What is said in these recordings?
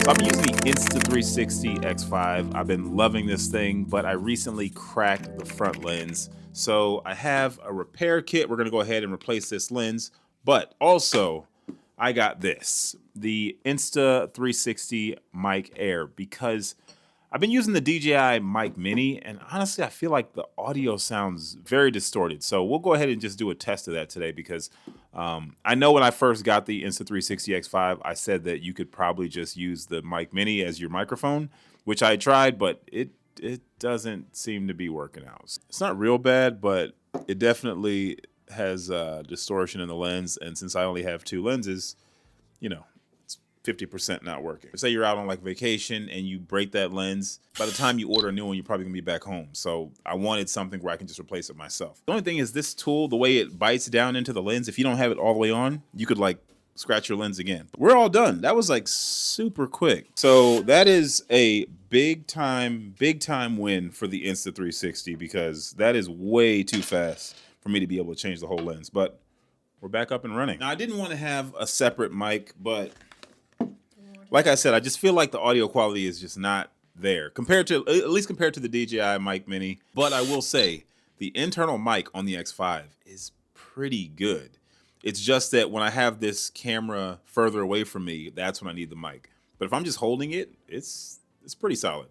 So I've been using the Insta360 X5. I've been loving this thing, but I recently cracked the front lens. So I have a repair kit. We're gonna go ahead and replace this lens, but also I got this, the Insta360 Mic Air, because I've been using the DJI Mic Mini, and honestly, I feel like the audio sounds very distorted. So we'll go ahead and just do a test of that today because I know when I first got the Insta360 X5, I said that you could probably just use the Mic Mini as your microphone, which I tried, but it doesn't seem to be working out. It's not real bad, but it definitely has distortion in the lens, and since I only have two lenses, you know, 50% not working. Say you're out on like vacation and you break that lens, by the time you order a new one, you're probably gonna be back home. So I wanted something where I can just replace it myself. The only thing is this tool, the way it bites down into the lens, if you don't have it all the way on, you could like scratch your lens again. But we're all done. That was like super quick. So that is a big time win for the Insta360 because that is way too fast for me to be able to change the whole lens. But we're back up and running. Now I didn't want to have a separate mic, but like I said, I just feel like the audio quality is just not there at least compared to the DJI Mic Mini. But I will say the internal mic on the X5 is pretty good. It's just that when I have this camera further away from me, that's when I need the mic. But if I'm just holding it, it's pretty solid.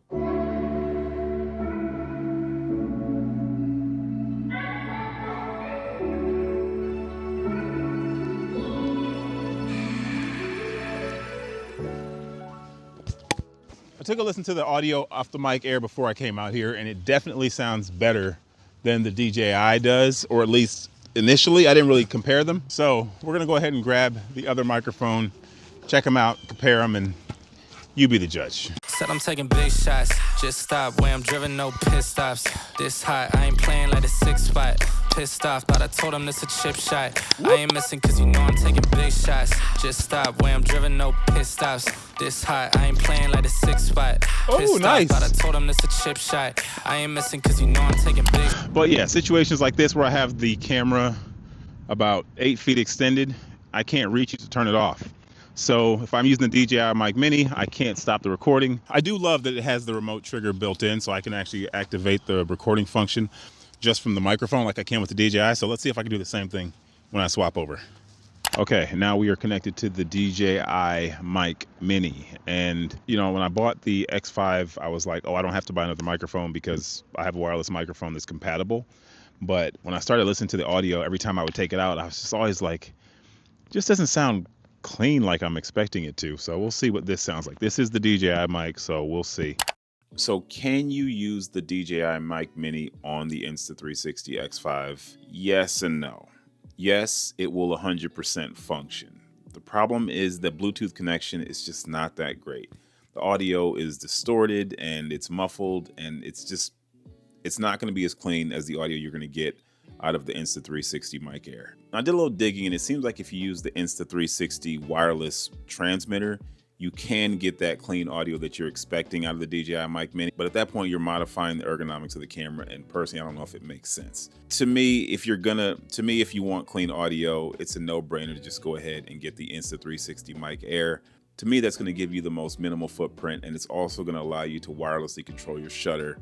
I took a listen to the audio off the Mic Air before I came out here, and it definitely sounds better than the DJI does, or at least initially. I didn't really compare them. So we're gonna go ahead and grab the other microphone, check them out, compare them, and you be the judge. Said I'm taking big shots, just stop where I'm driven, no pit stops. This hot, I ain't playing like a 6'5". Pissed off, but I told him this a chip shot. I ain't missing cause you know I'm taking big shots. Just stop where I'm driven, no pit stops. This hot, I ain't playing like a 6'5". Oh, nice. But I told him this a chip shot. I ain't missing cause you know I'm taking big. But yeah, situations like this where I have the camera about 8 feet extended, I can't reach it to turn it off. So if I'm using the DJI Mic Mini, I can't stop the recording. I do love that it has the remote trigger built in, so I can actually activate the recording function just from the microphone like I can with the DJI. So let's see if I can do the same thing when I swap over. Okay, now we are connected to the DJI Mic Mini. And you know, when I bought the X5, I was like, oh, I don't have to buy another microphone because I have a wireless microphone that's compatible. But when I started listening to the audio, every time I would take it out, I was just always like, just doesn't sound clean like I'm expecting it to. So we'll see what this sounds like. This is the DJI mic, so we'll see. So can you use the DJI Mic Mini on the Insta360 X5? Yes and no. Yes, it will 100% function. The problem is the Bluetooth connection is just not that great. The audio is distorted and it's muffled, and it's not going to be as clean as the audio you're going to get out of the Insta360 Mic Air. I did a little digging, and it seems like if you use the Insta360 wireless transmitter, you can get that clean audio that you're expecting out of the DJI Mic Mini. But at that point, you're modifying the ergonomics of the camera, and personally, I don't know if it makes sense. To me, if you want clean audio, it's a no-brainer to just go ahead and get the Insta360 Mic Air. To me, that's going to give you the most minimal footprint, and it's also going to allow you to wirelessly control your shutter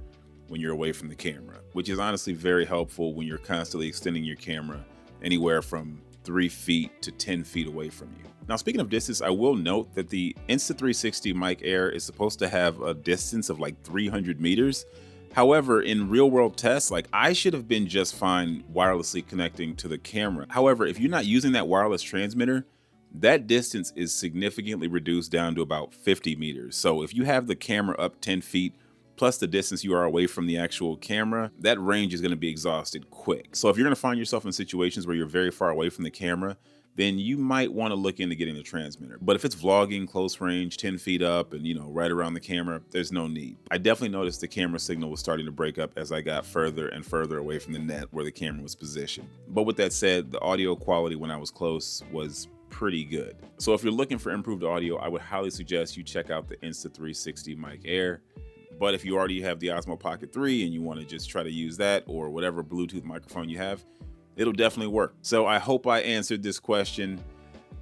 when you're away from the camera, which is honestly very helpful when you're constantly extending your camera anywhere from 3 feet to 10 feet away from you. Now, speaking of distance, I will note that the Insta360 Mic Air is supposed to have a distance of like 300 meters. However, in real world tests, like I should have been just fine wirelessly connecting to the camera. However, if you're not using that wireless transmitter, that distance is significantly reduced down to about 50 meters. So if you have the camera up 10 feet, plus the distance you are away from the actual camera, that range is going to be exhausted quick. So if you're going to find yourself in situations where you're very far away from the camera, then you might want to look into getting the transmitter. But if it's vlogging close range, 10 feet up and right around the camera, there's no need. I definitely noticed the camera signal was starting to break up as I got further and further away from the net where the camera was positioned. But with that said, the audio quality when I was close was pretty good. So if you're looking for improved audio, I would highly suggest you check out the Insta360 Mic Air. But if you already have the Osmo Pocket 3 and you want to just try to use that or whatever Bluetooth microphone you have, it'll definitely work. So I hope I answered this question.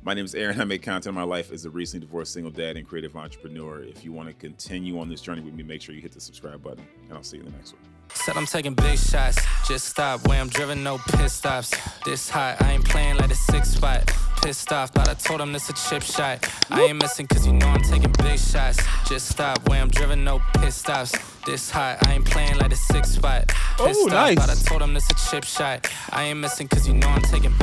My name is Aaron. I make content in my life as a recently divorced single dad and creative entrepreneur. If you want to continue on this journey with me, make sure you hit the subscribe button, and I'll see you in the next one. Said I'm taking big shots, just stop where I'm driven, no pit stops. This hot, I ain't playing like a 6'5". Pissed off, but I told him this a chip shot. I ain't missing cause you know I'm taking big shots. Just stop where I'm driven, no pit stops. This hot, I ain't playing like a 6'5". Pissed off, but I told him this a chip shot. I ain't missing cause you know I'm taking big